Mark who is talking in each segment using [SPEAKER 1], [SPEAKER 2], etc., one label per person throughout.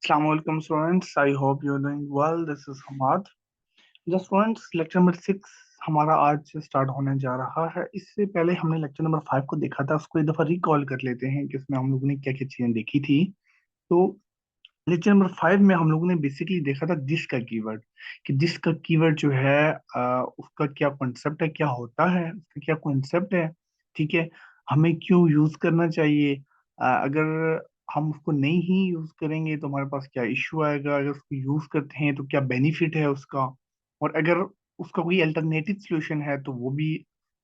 [SPEAKER 1] Assalamualaikum students, I hope you're doing well. This is Hamad. Just students, lecture number 6 हमारा आज से start होने जा रहा है। इससे पहले हमने लेक्चर नंबर 5 को देखा था, उसको एक दफा रिकॉल कर लेते हैं कि उसमें हम लोगों ने क्या क्या चीजें देखी थी। तो लेक्चर नंबर 5 में हम लोगों ने बेसिकली देखा था दिस का कीवर्ड, कि दिस का कीवर्ड जो है उसका क्या कॉन्सेप्ट है, क्या होता है, उसका क्या कॉन्सेप्ट है। ठीक है, हमें क्यों यूज करना चाहिए, अगर हम उसको नहीं ही यूज करेंगे तो हमारे पास क्या इश्यू आएगा, अगर उसको यूज करते हैं तो क्या बेनिफिट है उसका, और अगर उसका कोई अल्टरनेटिव सोल्यूशन है तो वो भी,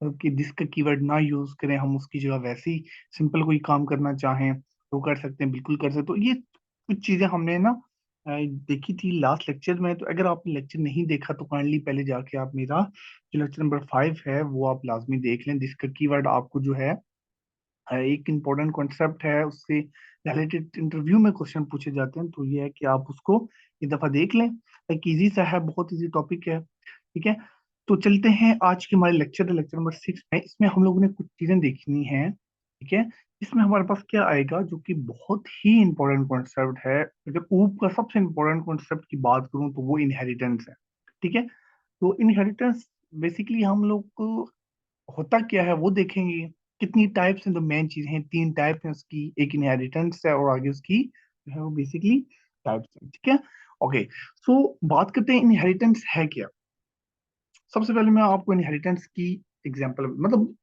[SPEAKER 1] मतलब कि दिस का कीवर्ड ना यूज करें, हम उसकी जगह वैसे ही सिंपल कोई काम करना चाहें तो कर सकते हैं, बिल्कुल कर सकते हैं। तो ये कुछ चीजें हमने ना देखी थी लास्ट लेक्चर में। तो अगर आपने लेक्चर नहीं देखा तो काइंडली पहले जाके आप मेरा जो लेक्चर नंबर 5 है वो आप लाजमी देख लें। जिसका कीवर्ड आपको जो है एक इम्पोर्टेंट कॉन्सेप्ट है, उससे रिलेटेड इंटरव्यू में क्वेश्चन पूछे जाते हैं, तो ये है कि आप उसको एक दफा देख लें। एक इजी सा है, बहुत इजी टॉपिक है। ठीक है, तो चलते हैं आज के हमारे लेक्चर लेक्चर नंबर 6 में। इसमें हम लोगों ने कुछ चीजें देखनी है। ठीक है, इसमें हमारे पास क्या आएगा जो कि बहुत ही इंपॉर्टेंट कॉन्सेप्ट है। अगर ऊप का सबसे इंपॉर्टेंट कॉन्सेप्ट की बात करूं तो वो इनहेरिटेंस है। ठीक है, तो इनहेरिटेंस बेसिकली हम लोग को होता क्या है वो देखेंगे। कितनी टाइप्स हैं, तो मेन चीज है, 3 टाइप है उसकी। एक इनहेरिटेंस है और आगे उसकी जो है वो बेसिकली टाइप्स है। ठीक है, ओके। सो बात करते हैं इनहेरिटेंस है क्या। सबसे पहले मैं आपको इनहेरिटेंस की एग्जांपल, मतलब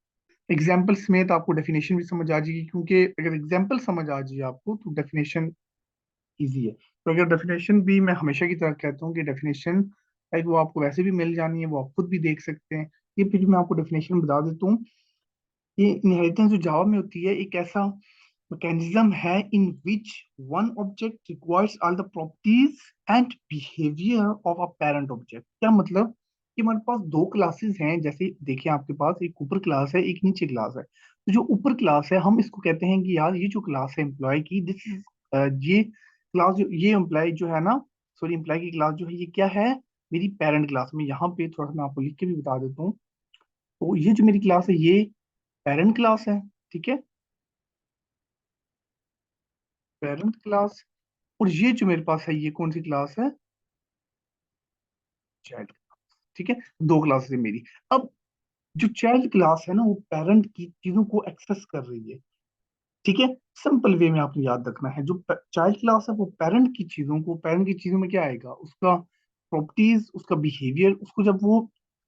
[SPEAKER 1] एग्जांपल समेत आपको डेफिनेशन भी समझ आ जाएगी, क्योंकि अगर एग्जांपल समझ आ जाए आपको तो डेफिनेशन इजी है। तो अगर डेफिनेशन भी, मैं हमेशा की तरह कहता हूँ कि डेफिनेशन लाइक वो आपको वैसे भी मिल जानी है, वो आप खुद भी देख सकते हैं। ये फिर मैं आपको डेफिनेशन बता देता हूँ। ये इनहेरिटेंस जो जावा में होती है, एक ऐसा मैकेनिज्म है in which one object requires all the properties and behaviour of a parent object. क्या मतलब कि हमारे पास दो क्लासेस हैं, जैसे देखिए आपके पास एक ऊपर क्लास है, एक नीचे क्लास है। तो जो ऊपर क्लास है हम इसको कहते हैं कि यार ये जो क्लास है एम्प्लॉय की, दिस इज ये क्लास, जो ये एम्प्लॉय जो है ना, सॉरी एम्प्लॉय की क्लास जो है ये क्या है, मेरी पेरेंट क्लास में। यहाँ पे थोड़ा सा मैं आपको लिख के भी बता देता हूँ। तो ये जो मेरी क्लास है ये पेरेंट क्लास है। ठीक है, पेरेंट क्लास। और ये जो मेरे पास है ये कौन सी क्लास है, चाइल्ड। ठीक है, दो क्लासेस है मेरी। अब जो चाइल्ड क्लास है ना वो पेरेंट की चीजों को एक्सेस कर रही है। ठीक है, सिंपल वे में आपने याद रखना है, जो चाइल्ड क्लास है वो पेरेंट की चीजों को, पेरेंट की चीजों में क्या आएगा, उसका प्रॉपर्टीज, उसका बिहेवियर, उसको जब वो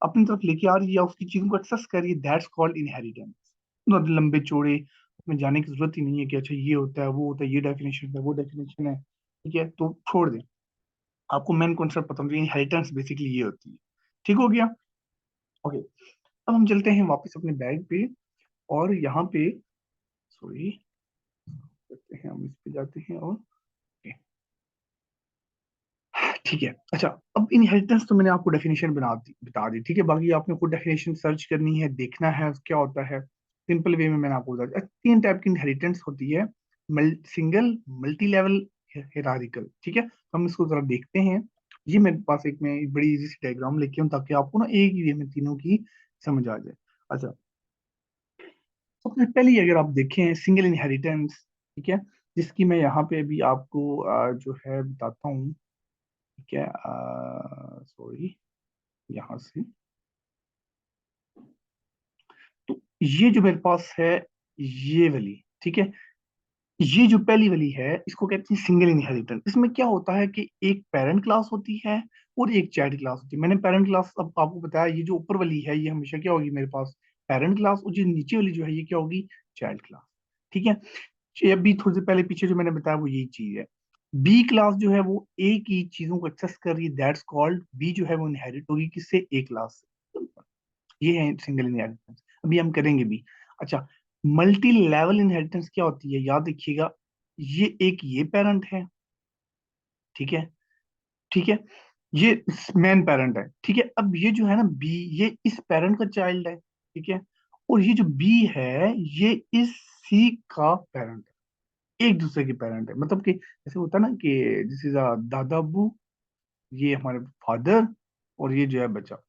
[SPEAKER 1] अपनी तरफ लेके आ रही है या उसकी चीजों को एक्सेस कर रही है, दैट्स कॉल्ड इनहेरिटेंस। लंबे चौड़े उसमें जाने की जरूरत ही नहीं है कि अच्छा ये होता है वो होता है, ये डेफिनेशन है वो डेफिनेशन है। ठीक है, तो छोड़ दें, आपको मेन कॉन्सेप्ट पता होगा, इनहेरिटेंस बेसिकली ये होती है। ठीक हो गया, ओके। अब हम चलते हैं वापस अपने बैग पे, और यहाँ पे सॉरी करते हैं, हम इस पे जाते हैं और okay, ठीक है। अच्छा, अब इनहेरिटेंस तो मैंने आपको डेफिनेशन बता दी। ठीक है, बाकी आपने खुद डेफिनेशन सर्च करनी है, देखना है क्या होता है। सिंपल वे में मैंने आपको बता दिया। 3 टाइप की इनहेरिटेंस होती है, सिंगल, मल्टी लेवल, हिरारिकल। ठीक है, तो हम इसको जरा देखते हैं। ये मेरे पास एक, मैं एक बड़ी इजी सी डायग्राम लेके हूँ ताकि आपको ना एक ही वे में तीनों की समझ आ जाए। अच्छा, सबसे पहले अगर आप देखें सिंगल इनहेरिटेंस, ठीक है, जिसकी मैं यहाँ पे अभी आपको जो है बताता हूँ। ठीक है, सॉरी, यहाँ से। तो ये जो मेरे पास है ये वाली, ठीक है, ये जो पहली वाली है इसको कहते हैं सिंगल इनहेरिटेंस। इसमें क्या होता है कि एक पेरेंट क्लास होती है और एक चाइल्ड क्लास होती है। मैंने पेरेंट क्लास अब आपको बताया, ये जो ऊपर वाली है ये हमेशा क्या होगी मेरे पास, पेरेंट क्लास, और जो नीचे वाली जो है ये क्या होगी, चाइल्ड क्लास। ठीक है, ये अभी थोड़ी देर पहले पीछे जो मैंने बताया वो यही चीज है। बी क्लास जो है वो एक ही चीजों को एक्सेस कर रही है, दैट्स कॉल्ड बी, जो है वो इनहेरिट होगी किससे, ए क्लास से। ये है सिंगल इनहेरिटेंस, अभी हम करेंगे भी। अच्छा, मल्टी लेवल इनहेरिटेंस क्या होती है, याद रखिएगा। ये एक ये पेरेंट है, ठीक है, ठीक है, ये मेन पेरेंट है। ठीक है, अब ये जो है ना बी, ये इस पेरेंट का चाइल्ड है। ठीक है, और ये जो बी है ये इस सी का पेरेंट है, एक दूसरे के पेरेंट है। मतलब कि जैसे होता है ना कि दिस इज अ दादा अब्बू, ये हमारे फादर, और ये जो है बच्चा।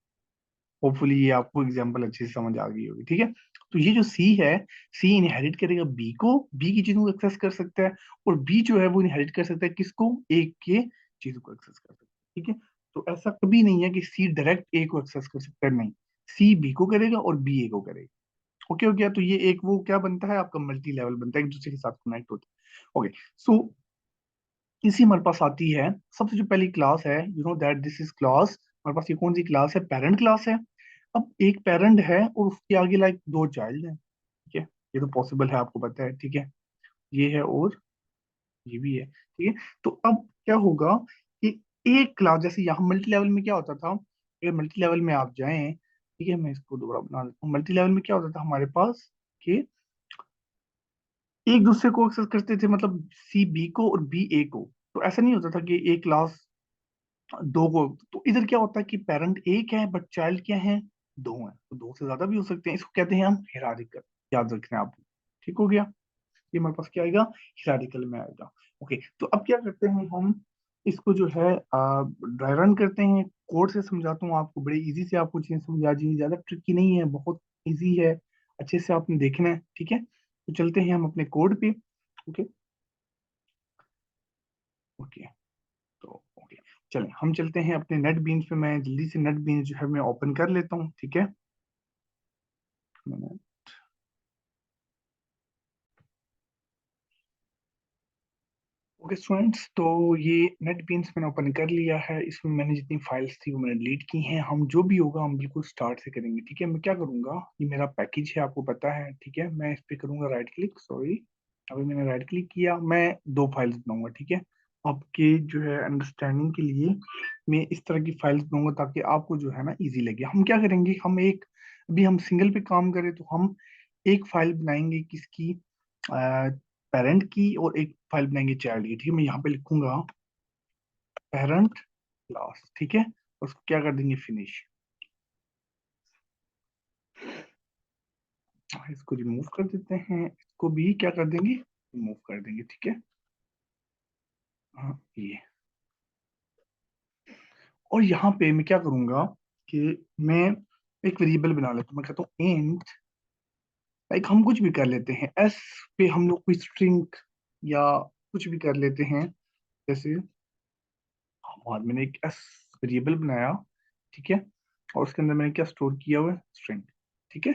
[SPEAKER 1] होपफुली ये आपको एग्जांपल अच्छे से समझ आ गई होगी। ठीक है, तो ये जो सी है, सी इनहेरिट करेगा बी को, बी की चीजों को एक्सेस कर सकता है, और बी जो है वो इनहेरिट कर सकता है किसको, ए के चीजों को एक्सेस कर सकता है। ठीक है, तो ऐसा कभी नहीं है कि सी डायरेक्ट ए को एक्सेस कर सकता है, नहीं, सी बी को करेगा और बी ए को करेगा। ओके हो गया, तो ये एक वो क्या बनता है आपका, मल्टी लेवल बनता है, एक दूसरे के साथ कनेक्ट होता है। ओके, सो इसी हमारे पास आती है सबसे जो पहली क्लास है, you know that this is class, हमारे पास ये कौन सी क्लास है, पेरेंट क्लास है। अब एक पेरेंट है और उसके आगे लाइक दो चाइल्ड है, ठीक है, ये तो पॉसिबल है, आपको पता है, ठीक है, ये है और ये भी है, ठीक है। तो अब क्या होगा कि एक क्लास, जैसे यहाँ मल्टी लेवल में क्या होता था, अगर मल्टी लेवल में आप जाएं, ठीक है, मैं इसको दोबारा बना देता हूँ, मल्टी लेवल में क्या होता था हमारे पास कि एक दूसरे को एक्सेस करते थे, मतलब सी बी को और बी ए को। तो ऐसा नहीं होता था कि एक क्लास दो को, तो इधर क्या होता है कि पेरेंट एक है बट चाइल्ड क्या है, दो हैं, तो दो से ज्यादा भी हो सकते हैं, इसको कहते हैं हम हिरारिकल, याद रखना है आपको। ठीक हो गया, ये हमारे पास क्या आएगा, हिरारिकल में आएगा। ओके, तो अब क्या करते हैं हम, इसको जो है ड्राई रन करते हैं, कोड से समझाता हूँ आपको, बड़े इजी से आपको चीजें समझा दी, ज्यादा ट्रिकी नहीं है, बहुत इजी है, अच्छे से आपने देखना है, ठीक है। तो चलते हैं हम अपने कोड पे। ओके, ओके, तो ओके, चलें हम चलते हैं अपने नेट बीन्स पे, मैं जल्दी से नेट बीन्स जो है मैं ओपन कर लेता हूँ, ठीक है। मैंने ओके स्टूडेंट्स, तो ये नेट बीन्स मैंने ओपन कर लिया है, इसमें मैंने जितनी फाइल्स थी वो मैंने डिलीट की हैं, हम जो भी होगा हम बिल्कुल स्टार्ट से करेंगे, ठीक है। मैं क्या करूंगा, ये मेरा पैकेज है आपको पता है, ठीक है, मैं इस पे करूंगा राइट क्लिक, सॉरी, अभी मैंने राइट क्लिक किया, मैं दो फाइल्स बनाऊंगा, ठीक है, आपके जो है अंडरस्टैंडिंग के लिए मैं इस तरह की फाइल्स बनाऊंगा ताकि आपको जो है ना इजी लगे। हम क्या करेंगे, हम एक, अभी हम सिंगल पे काम करें तो हम एक फाइल बनाएंगे किसकी, पेरेंट की, और एक फाइल बनाएंगे चाइल्ड की, ठीक है। मैं यहाँ पे लिखूंगा पेरेंट क्लास, ठीक है, और उसको क्या कर देंगे, फिनिश, इसको रिमूव कर देते हैं, इसको भी क्या कर देंगे, रिमूव कर देंगे, ठीक है। हाँ ये, और यहाँ पे मैं क्या करूंगा कि मैं एक वेरिएबल बना लेता हूँ, मैं कहता हूँ इंट, लाइक हम कुछ भी कर लेते हैं, एस पे हम लोग कोई स्ट्रिंग या कुछ भी कर लेते हैं, जैसे और मैंने एक एस वेरिएबल बनाया, ठीक है, और उसके अंदर मैंने क्या स्टोर किया हुआ है, स्ट्रिंग, ठीक है।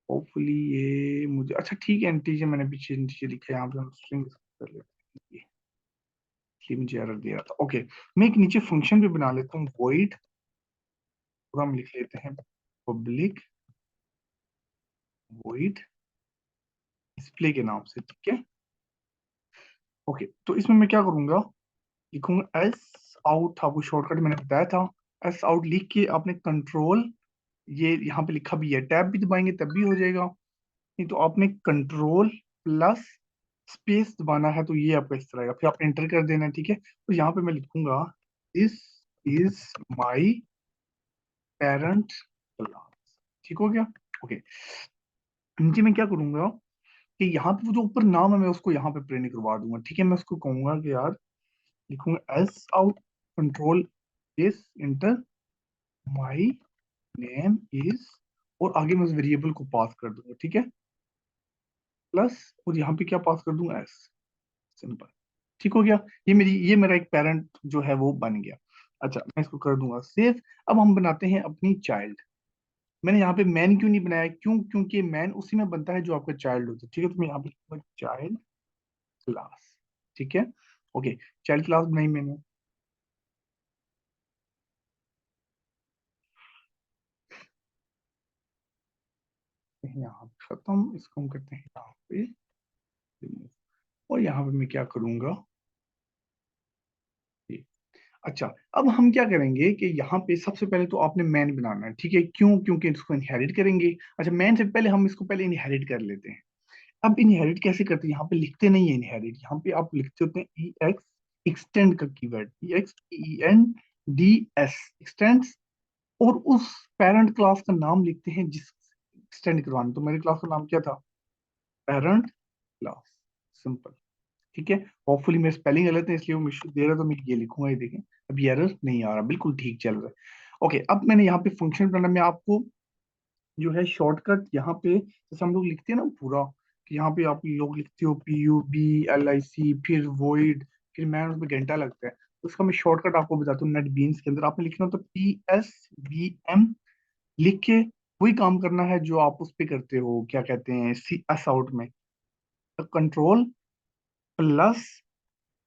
[SPEAKER 1] होपफुली ये मुझे, अच्छा ठीक है, इंटीजर मैंने पीछे नीचे लिखा है, यहाँ पे हम स्ट्रिंग कर लेते हैं, ये मुझे एरर दे रहा था। ओके, मैं एक नीचे फंक्शन भी बना लेता हूँ, void, और हम लिख लेते हैं पब्लिक void डिस्प्ले के नाम से, ठीक है। ओके, तो इसमें मैं क्या करूंगा, लिखूंगा एस आउट, आपको शॉर्टकट मैंने बताया था, एस आउट लिख के आपने कंट्रोल, ये यहाँ पे लिखा भी है, टैब भी दबाएंगे तब भी हो जाएगा, नहीं तो आपने कंट्रोल प्लस स्पेस दबाना है, तो ये आपका इस तरह का, फिर आप एंटर कर देना है, ठीक है। तो यहाँ पे मैं लिखूंगा this is my parent class, ठीक हो गया। ओके, नीचे मैं क्या करूंगा कि यहाँ पे वो जो ऊपर नाम है मैं उसको यहाँ पे प्रिंट करवा दूंगा, ठीक है। मैं उसको कहूंगा कि यार, लिखूंगा S out control is inter my name is, और आगे मैं उस वेरिएबल को पास कर दूंगा, ठीक है, प्लस, और यहाँ पे क्या पास कर दूंगा, एस, सिंपल, ठीक हो गया। ये मेरा एक पेरेंट जो है वो बन गया। अच्छा, मैं इसको कर दूंगा सेव। अब हम बनाते हैं अपनी चाइल्ड, मैंने यहाँ पे मैन क्यों नहीं बनाया, क्यों, क्योंकि मैन उसी में बनता है जो आपका चाइल्ड होता है, ठीक है। तो मैं यहाँ पे चाइल्ड क्लास, ठीक है। ओके, चाइल्ड क्लास बनाई मैंने, यहाँ पे खत्म, इसको हम करते हैं यहाँ पे remove। और यहाँ पे मैं क्या करूंगा, ये, अच्छा, अब हम क्या करेंगे कि यहाँ पे सबसे पहले तो आपने मैन बनाना है, ठीक है, क्यों, क्योंकि इसको इनहेरिट करेंगे। अच्छा, मैन से पहले हम इसको पहले इनहेरिट कर लेते हैं। अब इनहेरिट कैसे करते हैं, यहाँ पे लिखते नहीं है इनहेरिट, यहाँ पे आप लिखते होते हैं ई एक्स, एक्सटेंड का keyword, E X E N D S, extends, और उस पेरेंट क्लास का नाम लिखते हैं जिस एक्सटेंड करवाना, तो मेरी क्लास का नाम क्या था, पेरेंट क्लास, सिंपल, ठीक है। होपफुली मेरे स्पेलिंग गलत है इसलिए वो इशू दे रहा है, तो मैं ये लिखूंगा, ये देखें, अभी एरर नहीं आ रहा, बिल्कुल ठीक चल रहा है। ओके, अब मैंने यहाँ पे फंक्शन बनाना, मैं आपको जो है शॉर्टकट यहाँ पे, जैसे हम लोग लिखते हैं ना पूरा, कि यहाँ पे आप लोग लिखते हो PUBLIC, फिर वॉइड, फिर मैन, उसमें घंटा लगता है। तो उसका मैं शॉर्टकट आपको बताता हूँ। नेट बीन्स के अंदर आपने लिखना हो तो PSVM लिख के वही काम करना है जो आप उस पे करते हो, क्या कहते हैं, CS आउट में। कंट्रोल प्लस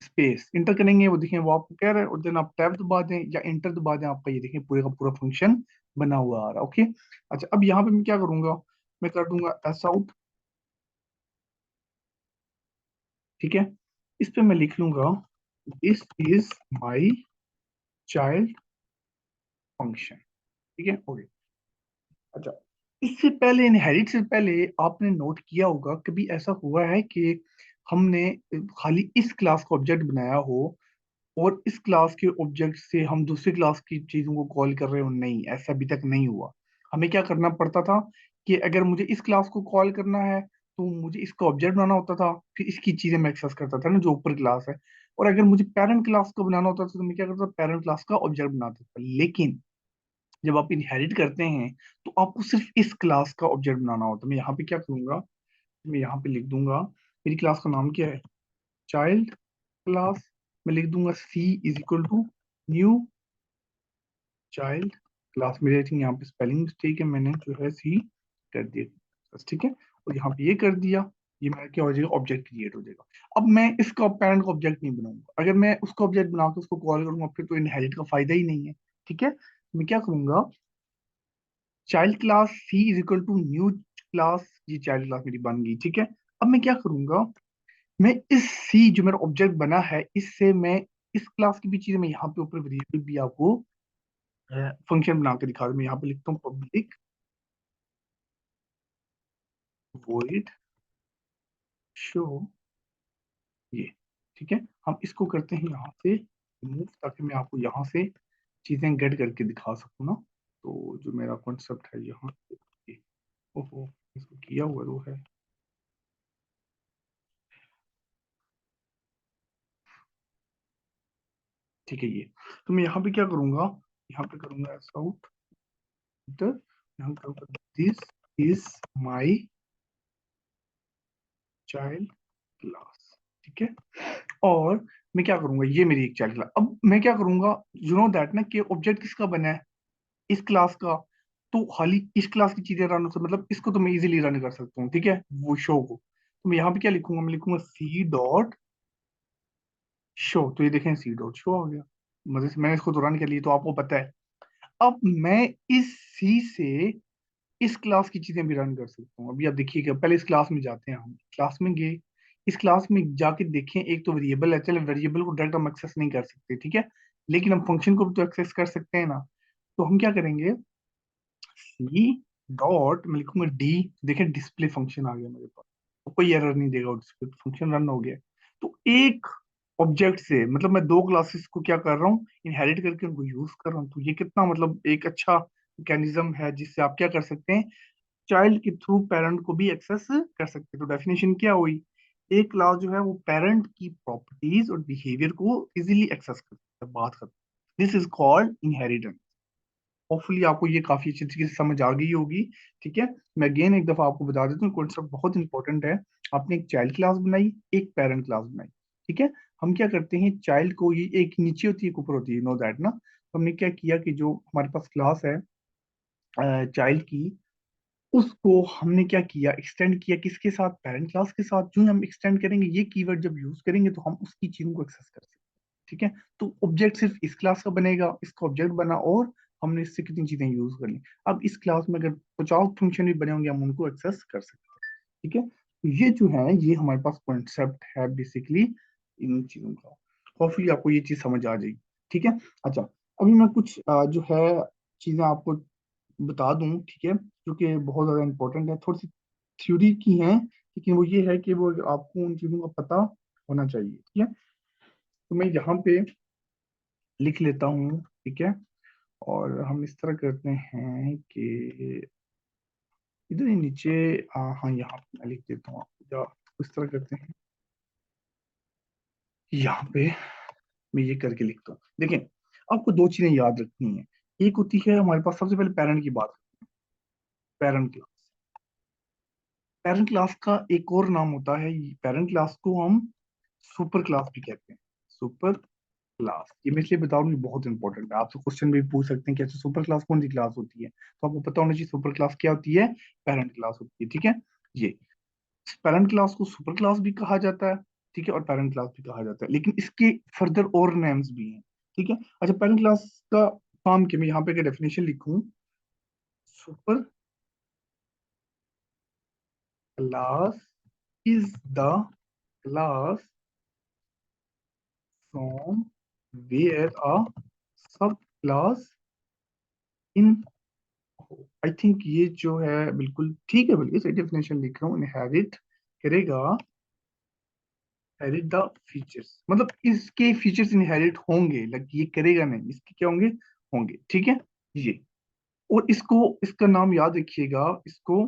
[SPEAKER 1] स्पेस इंटर करेंगे, वो देखें वो आपको कह रहा है, और देन आप टैब दबा दें या इंटर दबा दें, आपका ये देखें पूरे का पूरा फंक्शन बना हुआ आ रहा है। ओके। अच्छा, अब यहाँ पे मैं क्या करूंगा, मैं कर दूंगा S आउट। ठीक है। इस पे मैं लिख लूंगा this is my child function. ठीक है, ओके। अच्छा, इससे पहले, इनहेरिट से पहले आपने नोट किया होगा, कभी ऐसा हुआ है कि हमने खाली इस क्लास का ऑब्जेक्ट बनाया हो और इस क्लास के ऑब्जेक्ट से हम दूसरी क्लास की चीजों को कॉल कर रहे हो? नहीं, ऐसा अभी तक नहीं हुआ। हमें क्या करना पड़ता था कि अगर मुझे इस क्लास को कॉल करना है तो मुझे इसका ऑब्जेक्ट बनाना होता था, फिर इसकी चीजें मैं एक्सेस करता था ना, जो ऊपर क्लास है। और अगर मुझे पेरेंट क्लास को बनाना होता था तो मैं क्या करता था, पेरेंट क्लास का ऑब्जेक्ट बनाता था। लेकिन जब आप इनहेरिट करते हैं तो आपको सिर्फ इस क्लास का ऑब्जेक्ट बनाना होता है। मैं यहाँ पे क्या करूंगा, मैं यहाँ पे लिख दूंगा, मेरी क्लास का नाम क्या है, चाइल्ड क्लास। मैं लिख दूंगा C = न्यू चाइल्ड क्लास। मेरे आई थिंक यहाँ पे स्पेलिंग मिस्टेक है, मैंने जो है C कर दिया बस। ठीक है, और यहाँ पे ये कर दिया, ये मेरा क्या हो जाएगा, ऑब्जेक्ट क्रिएट हो जाएगा। अब मैं इसका पेरेंट का ऑब्जेक्ट नहीं बनाऊंगा। अगर मैं उसका ऑब्जेक्ट बना के उसको कॉल करूंगा फिर तो इनहेरिट का फायदा ही नहीं है। ठीक है, मैं क्या करूंगा, child class C = new class. ये चाइल्ड क्लास मेरी बन गई। ठीक है, अब मैं क्या करूंगा, मैं इस C जो मेरा ऑब्जेक्ट बना है, इससे मैं इस क्लास की भी चीजें, मैं यहाँ पे ऊपर वेरिएबल भी आपको फंक्शन बना के दिखा दूं। मैं यहाँ पे लिखता हूँ पब्लिक वॉइड शो ये। ठीक है, हम इसको करते हैं यहाँ से रिमूव, ताकि मैं आपको यहाँ से चीजें गेट करके दिखा सकूँ ना। तो जो मेरा कॉन्सेप्ट है यहाँ पे, ये, ओहो, इसको किया हुआ वो है। ठीक है, ये तो मैं यहाँ पे क्या करूंगा, यहाँ पे करूंगा ऐसा आउट, यहाँ करूंगा this is my child class. ठीक है, और मैं क्या करूंगा, ये मेरी एक चाइल्ड क्लास। अब मैं क्या करूंगा, यू नो दैट ना, कि ऑब्जेक्ट किसका बना है, इस क्लास का। तो खाली इस क्लास की चीजें रन हो सकती, मतलब इसको तो मैं इजीली रन कर सकता हूँ। ठीक है, वो शो को तो मैं यहाँ पे क्या लिखूंगा, मैं लिखूंगा C.शो। तो ये देखें C.शो आ गया। मजे से मैंने इसको तो रन कर लिया, तो आपको पता है। अब मैं इस C से इस क्लास की चीजें भी रन कर सकता हूँ। अभी आप देखिएगा, पहले इस क्लास में जाते हैं, हम क्लास में गए, इस क्लास में जाके देखें, एक तो वेरिएबल है, चलो वेरिएबल को डायरेक्ट हम एक्सेस नहीं कर सकते, ठीक है, लेकिन हम फंक्शन को भी तो एक्सेस कर सकते हैं ना। तो हम क्या करेंगे, C. मैं लिखूंगा D। देखें डिस्प्ले फंक्शन आ गया मेरे पास, तो कोई एरर नहीं देगा, डिस्प्ले फंक्शन रन हो गया। तो एक ऑब्जेक्ट से, मतलब मैं दो क्लासेस को क्या कर रहा हूँ, इनहेरिट करके उनको यूज कर रहा हूँ। तो ये कितना, मतलब एक अच्छा मैकेनिज्म है जिससे आप क्या कर सकते हैं, चाइल्ड के थ्रू पेरेंट को भी एक्सेस कर सकते हैं। तो डेफिनेशन क्या हुई, एक क्लास जो है वो पेरेंट की प्रॉपर्टीज और बिहेवियर को इजीली एक्सेस कर सकता है, बात करते हैं। This is called inheritance. Hopefully आपको ये काफी अच्छी तरीके से समझ आ गई होगी। ठीक है, मैं अगेन एक दफा आपको बता देता हूँ, कॉन्सेप्ट बहुत इंपॉर्टेंट है। आपने एक चाइल्ड क्लास बनाई, एक पेरेंट क्लास बनाई। ठीक है, हम क्या करते हैं, चाइल्ड को, ये एक नीचे होती है एक ऊपर होती है, नो दैट ना। तो हमने क्या किया कि जो हमारे पास क्लास है चाइल्ड की, उसको हमने क्या किया, एक्सटेंड किया किसके साथ, पेरेंट क्लास के साथ। जो ही हम एक्सटेंड करेंगे, ये कीवर्ड जब यूज करेंगे तो हम उसकी चीजों को एक्सेस कर सकते हैं। ठीक है, तो ऑब्जेक्ट सिर्फ इस क्लास का बनेगा, इसका ऑब्जेक्ट बना, और हमने इससे कितनी चीजें यूज कर ली। अब इस क्लास में अगर 50 फंक्शन भी बने होंगे, हम उनको एक्सेस कर सकते हैं। ठीक है, तो ये जो है, ये हमारे पास कॉन्सेप्ट है बेसिकली इन चीजों का। होपफुली आपको ये चीज समझ आ जाएगी। ठीक है। अच्छा, अभी मैं कुछ जो है चीजें आपको बता दूं, ठीक है, जो कि बहुत ज्यादा इंपॉर्टेंट है, थोड़ी सी थ्योरी की हैं, लेकिन वो ये है कि वो आपको उन चीजों का पता होना चाहिए। ठीक है, तो मैं यहाँ पे लिख लेता हूँ। ठीक है, और हम इस तरह करते हैं कि इधर ही नीचे, हाँ यहाँ पे मैं लिख देता हूँ आपको, या इस तरह करते हैं, यहाँ पे मैं ये करके लिखता हूँ। देखें, आपको दो चीजें याद रखनी है। एक होती है हमारे पास, सबसे पहले पेरेंट की बात, पेरेंट क्लास। पेरेंट क्लास का एक और नाम होता है, पेरेंट क्लास को हम सुपर क्लास भी कहते हैं। सुपर क्लास, ये मैं इसलिए बता रहा हूँ, ये बहुत इंपॉर्टेंट है, आपसे क्वेश्चन भी पूछ सकते हैं कि अच्छा सुपर क्लास कौन सी क्लास होती है, तो आपको पता होना चाहिए सुपर क्लास क्या होती है, पेरेंट क्लास होती है, ठीक है। ये पेरेंट क्लास को सुपर क्लास भी कहा जाता है, ठीक है, और पेरेंट क्लास भी कहा जाता है, लेकिन इसके फर्दर और नेम्स भी हैं, ठीक है। अच्छा, पेरेंट क्लास का काम क्या, मैं यहाँ पे डेफिनेशन लिखूं, super class is the class from where a subclass in, I think ये जो है बिल्कुल ठीक है, बल्कि सही डेफिनेशन लिख रहा हूँ, इनहेरिट करेगा, इनहेरिट द फीचर्स, मतलब इसके फीचर्स इनहेरिट होंगे, लग ये करेगा नहीं, इसके क्या होंगे, होंगे, ठीक है। ये, और इसको, इसका नाम याद रखिएगा इसको,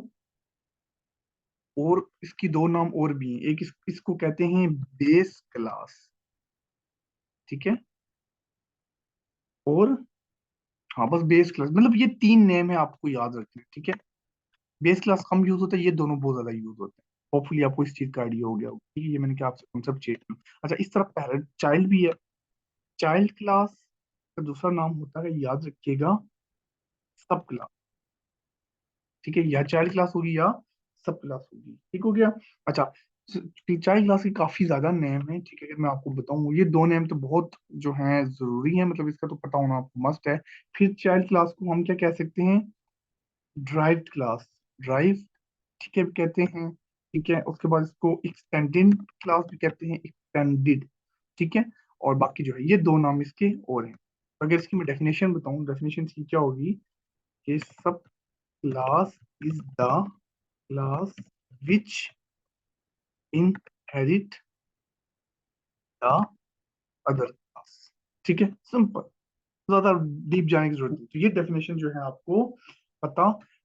[SPEAKER 1] और इसकी दो नाम और भी हैं, एक इसको कहते हैं बेस क्लास, ठीक है, और हाँ बस बेस क्लास, मतलब ये तीन नेम है, आपको याद रखना है, ठीक है। बेस क्लास कम यूज होता है, ये दोनों बहुत ज्यादा यूज होते हैं। होपफुली आपको इस चीज का आइडिया हो गया होगा, ठीक है, ये मैंने क्या आपसे कॉन्सेप्ट चेक किया। अच्छा, इस तरह पैरेंट चाइल्ड भी है, चाइल्ड क्लास का दूसरा नाम होता है, याद रखिएगा, सब क्लास, ठीक है, या चाइल्ड क्लास होगी या सब क्लास होगी, ठीक हो गया। अच्छा, चाइल्ड क्लास के काफी ज्यादा नेम है, ठीक है, अगर मैं आपको बताऊं, ये दो नेम तो बहुत जो है जरूरी है, मतलब इसका तो पता होना आपको मस्ट है। फिर चाइल्ड क्लास को हम क्या कह सकते हैं, ड्राइव्ड क्लास, ड्राइव, ठीक है, कहते हैं, ठीक है, उसके बाद इसको एक्सटेंडेड क्लास भी कहते हैं, एक्सटेंडेड, ठीक है, और बाकी जो है ये दो नाम इसके और हैं। तो अगर इसकी मैं डेफिनेशन बताऊं, डेफिनेशन इसकी क्या होगी, कि सब class is the class which inherit the other class, ठीक है, सिंपल, ज्यादा डीप जाने की जरूरत नहीं, तो ये डेफिनेशन जो है आपको पता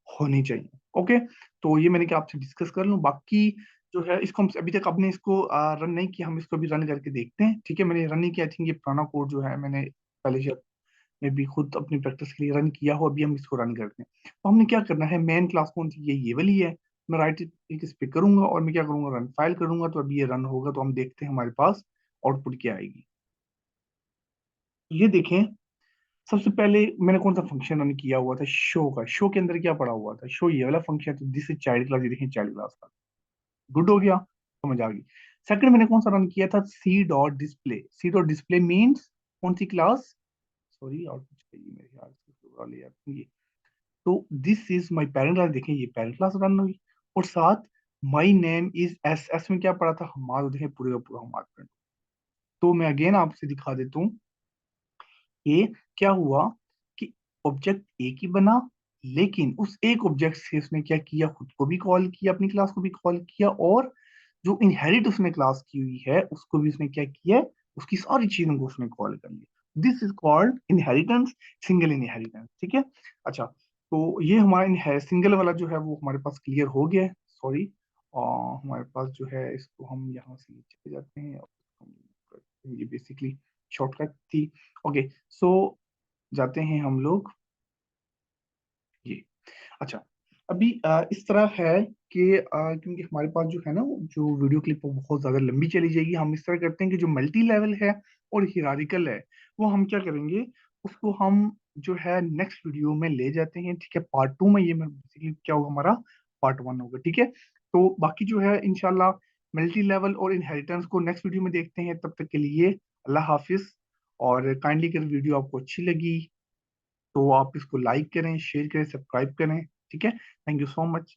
[SPEAKER 1] होनी चाहिए, ओके। तो ये मैंने क्या आपसे डिस्कस कर लूं, बाकी जो है इसको हम अभी तक आपने इसको रन नहीं किया, हम इसको भी रन करके देखते हैं, ठीक है। मैंने रन नहीं किया, आई थिंक ये पुराना कोड जो है मैंने पहले से मैं भी खुद अपनी प्रैक्टिस के लिए रन किया हो, अभी हम इसको रन करते हैं। तो हमने क्या करना है, मेन क्लास कौन सी, ये वाली है, मैं राइट क्लिक इस पे करूंगा और मैं क्या करूंगा, रन फाइल करूंगा, तो अभी ये रन होगा, तो हम देखते हैं हमारे पास आउटपुट क्या आएगी। ये देखें, सबसे पहले मैंने कौन सा फंक्शन रन किया हुआ था, शो का, शो के अंदर क्या पड़ा हुआ था, शो ये वाला फंक्शन, तो दिस इज चाइल्ड क्लास, ये देखें चाइल्ड क्लास का, गुड हो गया, समझ आ गई। सेकंड मैंने कौन सा रन किया था, C dot display, C dot display means कौन सी क्लास, सॉरी और कुछ चाहिए मेरे ख्याल से, वाले यार ये, तो this is my parent class, देखें ये पेरेंट क्लास रन हुई, और साथ my name is S, S में क्या पड़ा था, हमारा, देखें पूरे का पूरा हमारा। तो मैं अगेन आपसे दिखा देता हूँ, ये क्या हुआ कि ऑब्जेक्ट एक ही बना, लेकिन उस एक ऑब्जेक्ट से उसने क्या किया, खुद को भी कॉल किया, अपनी क्लास को भी कॉल किया, और जो इनहेरिट उसने क्लास की हुई है उसको भी उसने क्या किया, उसकी सारी चीजों को उसने कॉल कर लिया, this is called inheritance, single inheritance, ठीक है। अच्छा, तो ये हमारा सिंगल वाला जो है वो हमारे पास क्लियर हो गया है, सॉरी, और हमारे पास जो है इसको हम यहाँ से चले जाते हैं, और ये बेसिकली शॉर्टकट थी, ओके। सो जाते हैं हम लोग, ये, अच्छा, अभी इस तरह है कि क्योंकि हमारे पास जो है ना जो वीडियो क्लिप वो बहुत ज्यादा लंबी चली जाएगी, हम इस तरह करते हैं कि जो मल्टी लेवल है और हिरारिकल है, वो हम क्या करेंगे, उसको हम जो है नेक्स्ट वीडियो में ले जाते हैं, ठीक है, पार्ट टू में, ये बेसिकली क्या होगा, हमारा पार्ट वन होगा, ठीक है। तो बाकी जो है इंशाल्लाह मल्टी लेवल और इनहेरिटेंस को नेक्स्ट वीडियो में देखते हैं, तब तक के लिए अल्लाह हाफिज। और काइंडली अगर वीडियो आपको अच्छी लगी तो आप इसको लाइक करें, शेयर करें, सब्सक्राइब करें, ठीक है। Thank you so much.